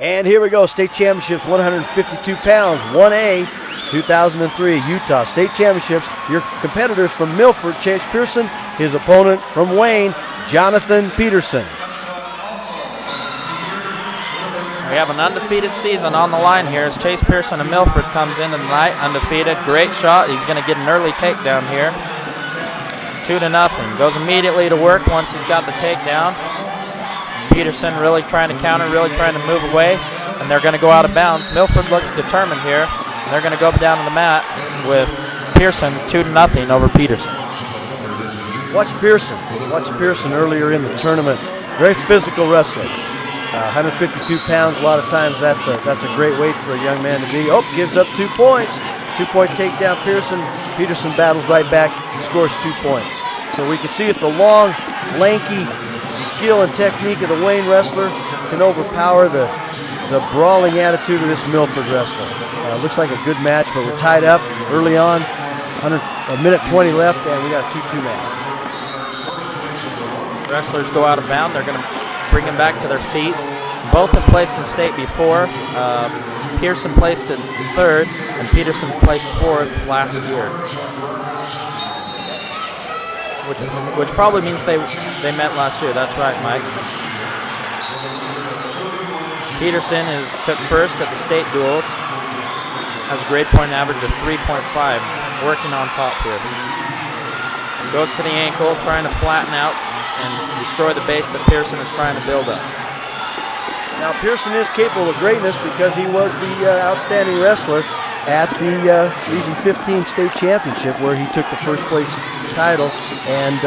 And here we go, state championships, 152 pounds, 1A, 2003, Utah State Championships. Your competitors from Milford, Chase Pearson, his opponent from Wayne, Jonathan Peterson. We have an undefeated season on the line here as Chase Pearson of Milford comes in tonight, undefeated, great shot. He's going to get an early takedown here. 2-0, goes immediately to work once he's got the takedown. Peterson really trying to counter, really trying to move away, and they're going to go out of bounds. Milford looks determined here, and they're going to go down to the mat with Pearson 2-0 over Peterson. Watch Pearson earlier in the tournament. Very physical wrestler. 152 pounds, a lot of times that's a great weight for a young man to be. Oh, gives up 2 points. 2-point takedown Pearson. Peterson battles right back, scores 2 points. So we can see if the long, lanky skill and technique of the Wayne wrestler can overpower the brawling attitude of this Milford wrestler. Looks like a good match, but we're tied up early on. A minute 20 left, and we got a 2-2 match. Wrestlers go out of bounds. They're going to bring him back to their feet. Both have placed in state before. Pearson placed in third, and Peterson placed fourth last year. Which probably means they met last year. That's right, Mike. Peterson took first at the state duels. Has a grade point average of 3.5. Working on top here. Goes to the ankle, trying to flatten out and destroy the base that Pearson is trying to build up. Now Pearson is capable of greatness because he was the outstanding wrestler at the Region 15 State Championship, where he took the first place title, and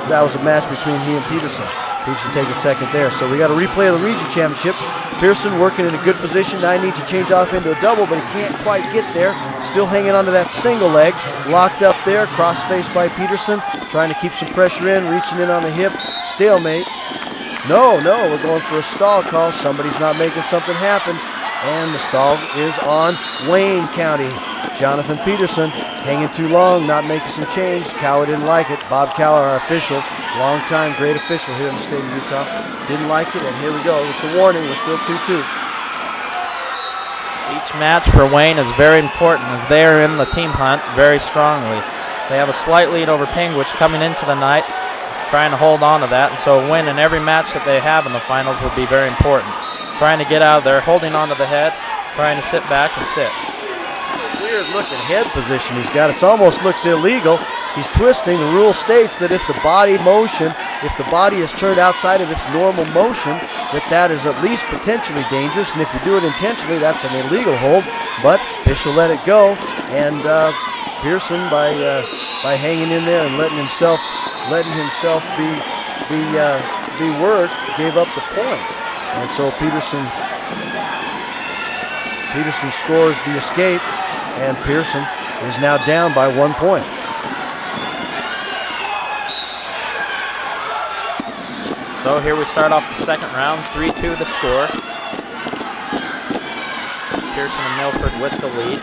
that was a match between he and Peterson. Peterson take a second there. So we got a replay of the Region Championship. Pearson working in a good position. Now he needs to change off into a double, but he can't quite get there. Still hanging onto that single leg. Locked up there, cross-faced by Peterson. Trying to keep some pressure in, reaching in on the hip. Stalemate. No, we're going for a stall call. Somebody's not making something happen. And the stall is on Wayne County. Jonathan Peterson hanging too long, not making some change. Cowa didn't like it. Bob Cowa, our official, long-time great official here in the state of Utah, didn't like it, and here we go. It's a warning. We're still 2-2. Each match for Wayne is very important as they are in the team hunt very strongly. They have a slight lead over Panguitch coming into the night, trying to hold on to that, and so a win in every match that they have in the finals would be very important. Trying to get out of there, holding on to the head, trying to sit back and sit. Weird looking head position he's got. It almost looks illegal. He's twisting. The rule states that if the body is turned outside of its normal motion, that is at least potentially dangerous, and if you do it intentionally, that's an illegal hold, but official let it go, and Pearson, by hanging in there and letting himself be worked, gave up the point. And so Peterson scores the escape, and Pearson is now down by 1 point. So here we start off the second round, 3-2 the score. Pearson and Milford with the lead.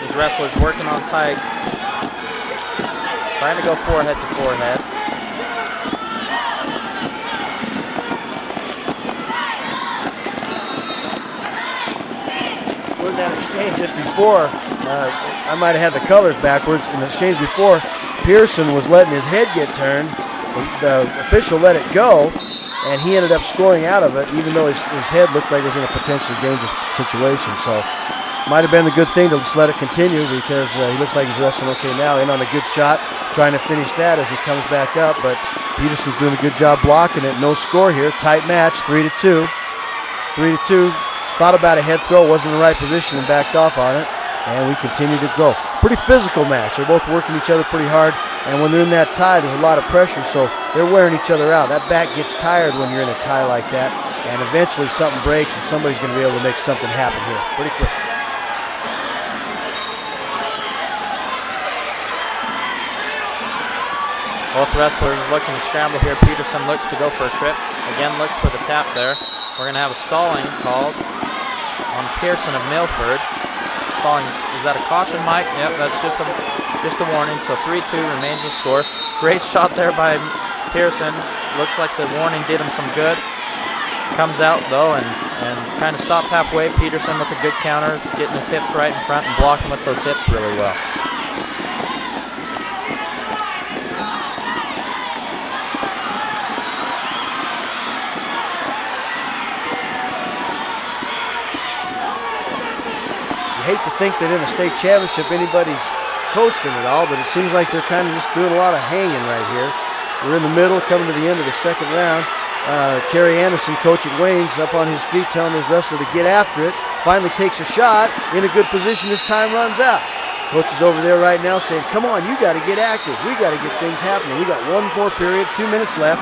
These wrestlers working on tight, trying to go forehead to forehead. In that exchange just before, I might have had the colors backwards. In the exchange before, Pearson was letting his head get turned. The official let it go, and he ended up scoring out of it, even though his head looked like it was in a potentially dangerous situation. So might have been a good thing to just let it continue, because he looks like he's wrestling okay now, in on a good shot, trying to finish that as he comes back up. But Peterson's doing a good job blocking it. No score here. Tight match, 3-2. 3-2. Thought about a head throw, wasn't in the right position, and backed off on it, and we continue to go. Pretty physical match. They're both working each other pretty hard, and when they're in that tie, there's a lot of pressure, so they're wearing each other out. That back gets tired when you're in a tie like that, and eventually something breaks, and somebody's going to be able to make something happen here pretty quick. Both wrestlers looking to scramble here. Peterson looks to go for a trip. Again, looks for the tap there. We're going to have a stalling called on Pearson of Milford. Stalling, is that a caution, Mike? Yep, that's just a warning. So 3-2 remains the score. Great shot there by Pearson. Looks like the warning did him some good. Comes out though and kind of stopped halfway. Peterson with a good counter, getting his hips right in front and blocking with those hips really well. You hate to think that in a state championship anybody's coasting at all, but it seems like they're kind of just doing a lot of hanging right here. We're in the middle, coming to the end of the second round. Kerry Anderson, coach at Wayne's, up on his feet telling his wrestler to get after it. Finally takes a shot, in a good position as time runs out. Coach is over there right now saying, come on, you got to get active. We got to get things happening. We got one more period, 2 minutes left.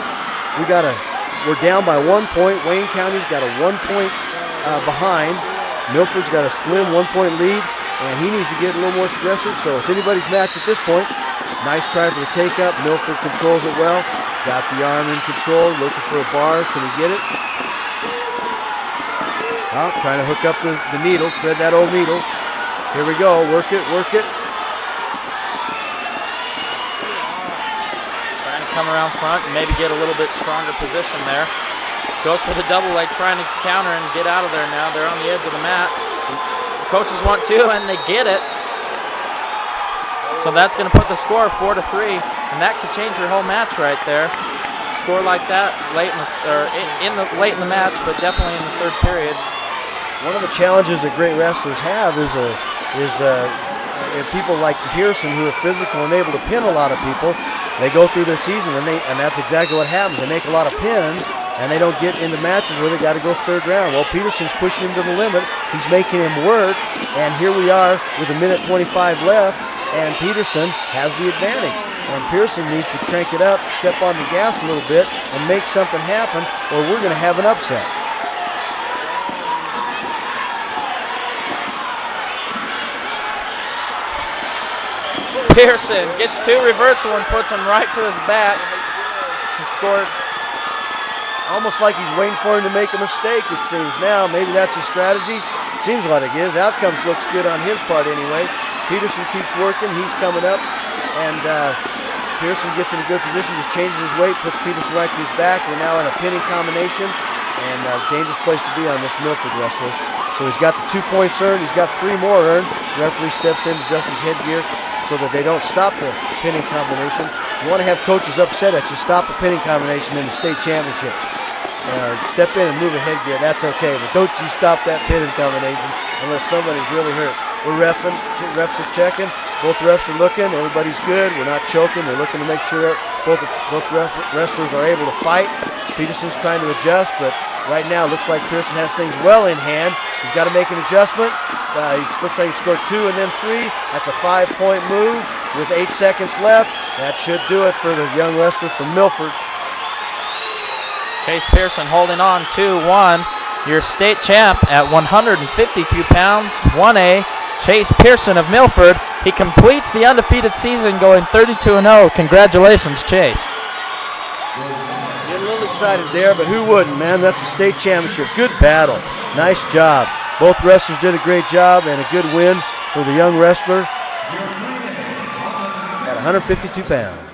We're down by 1 point. Wayne County's got a 1 point behind. Milford's got a slim 1 point lead, and he needs to get a little more aggressive, so it's anybody's match at this point. Nice try for the take-up. Milford controls it well. Got the arm in control, looking for a bar. Can he get it? Oh, trying to hook up the needle, thread that old needle. Here we go, work it, work it. Trying to come around front and maybe get a little bit stronger position there. Goes for the double leg, trying to counter and get out of there now. They're on the edge of the mat. The coaches want to, and they get it. So that's going to put the score 4-3, and that could change your whole match right there. Score like that late late in the match, but definitely in the third period. One of the challenges that great wrestlers have is people like Pearson, who are physical and able to pin a lot of people. They go through their season, and that's exactly what happens. They make a lot of pins, and they don't get into matches where they got to go third round. Well, Peterson's pushing him to the limit. He's making him work, and here we are with 1:25 left. And Peterson has the advantage. And Pearson needs to crank it up, step on the gas a little bit, and make something happen, or we're going to have an upset. Pearson gets 2 reversal and puts him right to his back. He scored. Almost like he's waiting for him to make a mistake, it seems now. Maybe that's his strategy. Seems like it is. Outcomes looks good on his part anyway. Peterson keeps working. He's coming up. And Pearson gets in a good position, just changes his weight, puts Peterson right to his back. We're now in a pinning combination. And a dangerous place to be on this Milford wrestler. So he's got the 2 points earned. He's got 3 more earned. The referee steps in to adjust his headgear so that they don't stop the pinning combination. You want to have coaches upset at you. Stop the pinning combination in the state championships. Step in and move a headgear, that's okay, but don't you stop that pinning combination unless somebody's really hurt. We're reffing, refs are checking, both refs are looking, everybody's good, we're not choking, they're looking to make sure both wrestlers are able to fight. Peterson's trying to adjust, but right now it looks like Pearson has things well in hand. He's got to make an adjustment. Looks like he scored 2 and then 3. That's a 5-point move with 8 seconds left. That should do it for the young wrestler from Milford. Chase Pearson holding on 2-1. Your state champ at 152 pounds, 1A. Chase Pearson of Milford. He completes the undefeated season going 32-0. Congratulations, Chase. Getting a little excited there, but who wouldn't, man? That's a state championship. Good battle. Nice job. Both wrestlers did a great job, and a good win for the young wrestler at 152 pounds.